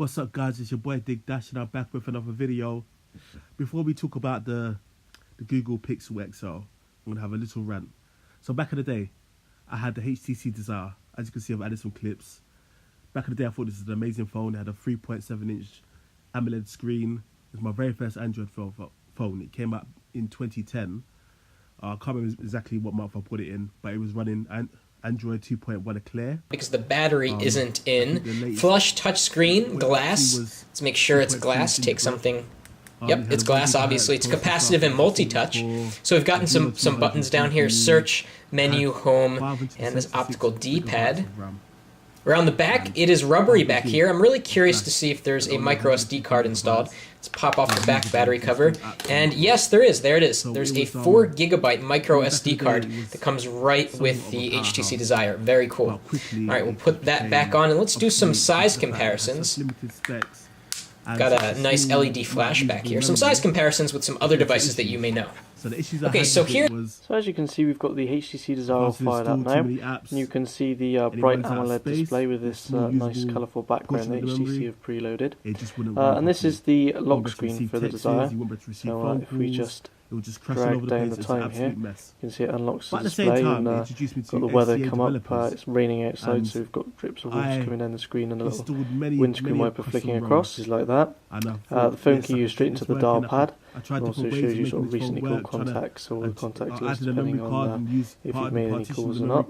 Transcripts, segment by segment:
What's up, guys? It's your boy Dig Dash, and I'm back with another video. Before we talk about the Google Pixel XL, I'm gonna have a little rant. So back in the day, I had the HTC Desire. As you can see, I've added some clips. Back in the day, I thought this was an amazing phone. It had a 3.7-inch AMOLED screen. It was my very first Android phone. It came out in 2010. I can't remember exactly what month I put it in, but it was running Android 2.1 Eclair. Because the battery isn't in. Flush touchscreen, glass. Let's make sure it's glass. Take something. Yep, it's glass, obviously. It's capacitive and multi-touch. So we've gotten some buttons down here. Search, menu, home, and this optical D-pad. Around the back, it is rubbery back here. I'm really curious to see if there's a micro SD card installed. Let's pop off the back battery cover. And yes, there is. There it is. There's a 4 GB micro SD card that comes right with the HTC Desire. Very cool. All right, we'll put that back on, and let's do some size comparisons. Got a nice LED flash back here. Some size comparisons with some other devices that you may know. Okay, so here... So as you can see, we've got the HTC Desire fired up now. And you can see the bright AMOLED display with this nice colourful background that HTC have preloaded. And this is the lock screen for the Desire. So if we just drag down the time here, you can see it unlocks the display, and got the weather come up. It's raining outside, so we've got drips of water coming down the screen and a little windscreen wiper flicking across, just like that. The phone can use straight into the dial pad. It also shows you sort of recently called contacts or the contact list, depending on if you've made any calls or not.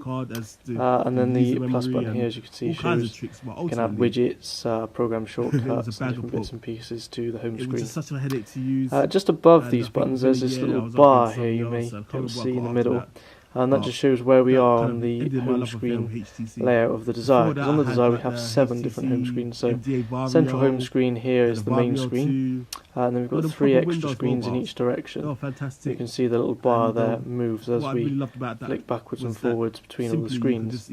And then the plus button here, as you can see, shows you can add widgets, program shortcuts, and different bits and pieces to the home screen. Just above these buttons, there's this little bar here you may be able to see in the middle. And that just shows where we are on the home screen layout of the Desire. Because on the Desire we have 7 different home screens. So central home screen here is the main screen, and then we've got 3 extra screens in each direction. You can see the little bar there moves as we flick backwards and forwards between all the screens.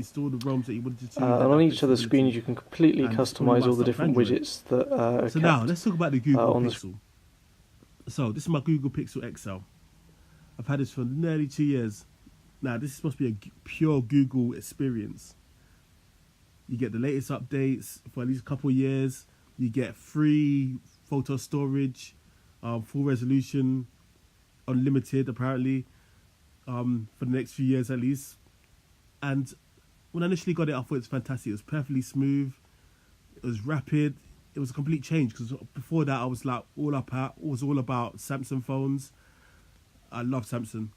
And on each of the screens you can completely customize all the different widgets that are So now let's talk about the Google on Pixel. So this is my Google Pixel XL. I've had this for nearly 2 years. Now, this is supposed to be a pure Google experience. You get the latest updates for at least a couple of years. You get free photo storage, full resolution, unlimited apparently, for the next few years at least. And when I initially got it, I thought it was fantastic. It was perfectly smooth. It was rapid. It was a complete change, because before that I was like all about Samsung phones. I love Samsung.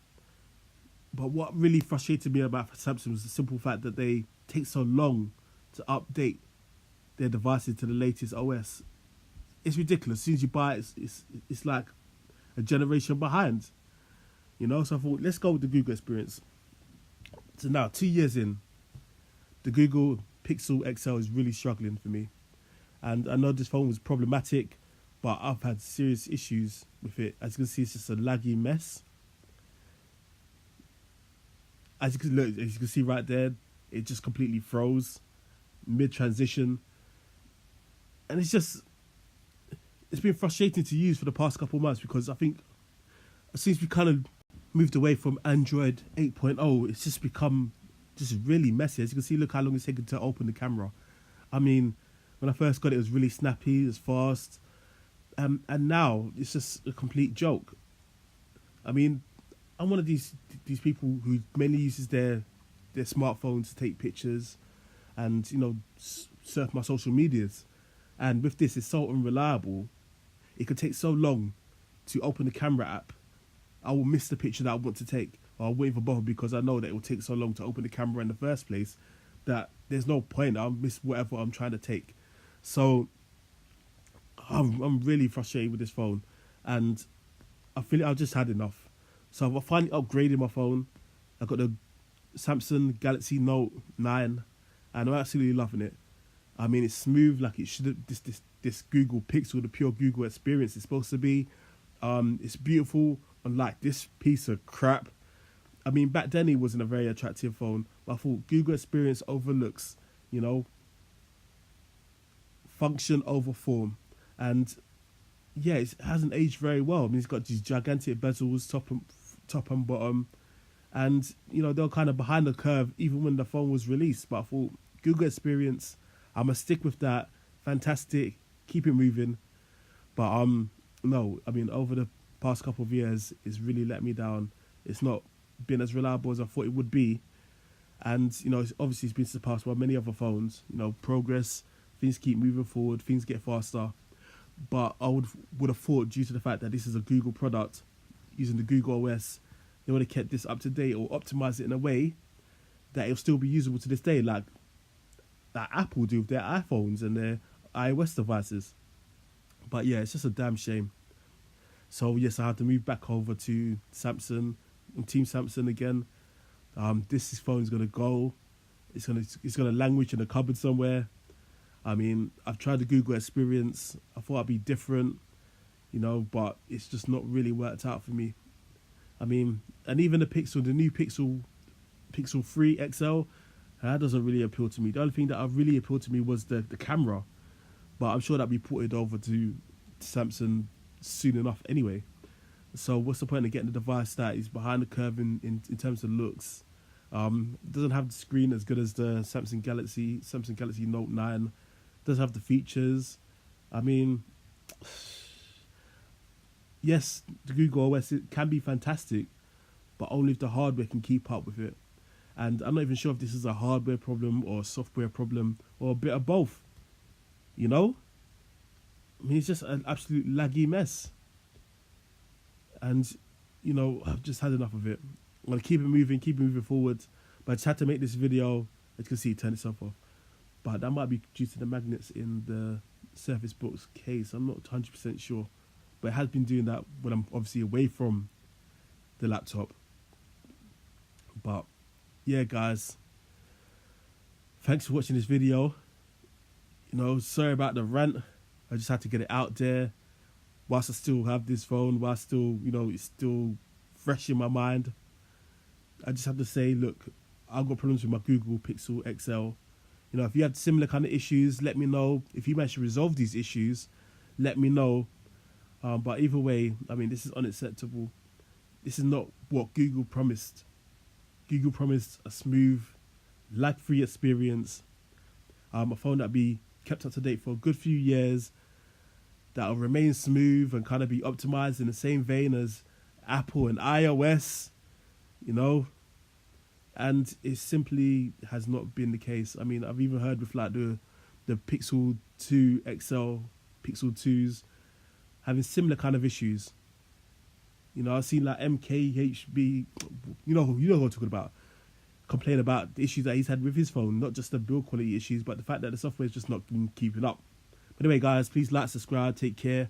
But what really frustrated me about Samsung was the simple fact that they take so long to update their devices to the latest OS. It's ridiculous. As soon as you buy it, it's like a generation behind. You know, so I thought, let's go with the Google experience. So now, 2 years in, the Google Pixel XL is really struggling for me. And I know this phone was problematic, but I've had serious issues with it. As you can see, it's just a laggy mess. As you can see right there, it just completely froze mid-transition. And it's been frustrating to use for the past couple of months, because I think since we kind of moved away from Android 8.0, it's just become just really messy. As you can see, look how long it's taken to open the camera. I mean, when I first got it, it was really snappy, it was fast. And now it's just a complete joke. I mean, I'm one of these people who mainly uses their smartphones to take pictures and, you know, surf my social medias. And with this, it's so unreliable. It can take so long to open the camera app. I will miss the picture that I want to take, or I won't even bother, because I know that it will take so long to open the camera in the first place that there's no point. I'll miss whatever I'm trying to take. So I'm really frustrated with this phone, and I feel I've just had enough. So I've finally upgraded my phone. I got the Samsung Galaxy Note 9, and I'm absolutely loving it. I mean, it's smooth like it should. This Google Pixel, the pure Google experience, is supposed to be. It's beautiful, unlike this piece of crap. I mean, back then it wasn't a very attractive phone, but I thought Google experience overlooks, you know, function over form. And yeah, it hasn't aged very well. I mean, it's got these gigantic bezels, top and bottom, and you know, they're kind of behind the curve even when the phone was released. But I thought Google experience, I'm gonna stick with that. Fantastic, keep it moving. But no, I mean, over the past couple of years, it's really let me down. It's not been as reliable as I thought it would be. And, you know, it's been surpassed by many other phones. You know, progress, things keep moving forward, things get faster. But I would have thought, due to the fact that this is a Google product, using the Google OS, they would have kept this up to date or optimized it in a way that it'll still be usable to this day, like Apple do with their iPhones and their iOS devices. But yeah, it's just a damn shame. So yes, I had to move back over to Samsung, Team Samsung again. This phone's gonna go. It's gonna languish in a cupboard somewhere. I mean, I've tried the Google experience. I thought I'd be different, you know, but it's just not really worked out for me. I mean, and even the new Pixel 3 XL, that doesn't really appeal to me. The only thing that really appealed to me was the camera, but I'm sure that'll be ported over to Samsung soon enough anyway. So what's the point of getting a device that is behind the curve in terms of looks? It doesn't have the screen as good as the Samsung Galaxy Note 9. It doesn't have the features. I mean, yes, the Google OS, it can be fantastic, but only if the hardware can keep up with it. And I'm not even sure if this is a hardware problem or a software problem or a bit of both. You know? I mean, it's just an absolute laggy mess. And, you know, I've just had enough of it. I'm going to keep it moving forward. But I just had to make this video. As you can see, it turned itself off. But that might be due to the magnets in the Surface Book's case. I'm not 100% sure. But it has been doing that when I'm obviously away from the laptop. But, yeah, guys. Thanks for watching this video. You know, sorry about the rant. I just had to get it out there. Whilst I still have this phone, whilst still, you know, it's still fresh in my mind. I just have to say, look, I've got problems with my Google Pixel XL. You know, if you have similar kind of issues, let me know. If you manage to resolve these issues, let me know. But either way, I mean, this is unacceptable. This is not what Google promised. Google promised a smooth, lag-free experience. A phone that'll be kept up to date for a good few years, that'll remain smooth and kind of be optimized in the same vein as Apple and iOS, you know. And it simply has not been the case. I mean, I've even heard with like the Pixel 2 XL, Pixel 2s, having similar kind of issues. You know, I've seen like MKHB, you know who I'm talking about, complain about the issues that he's had with his phone, not just the build quality issues, but the fact that the software is just not keeping up. But anyway, guys, please like, subscribe, take care.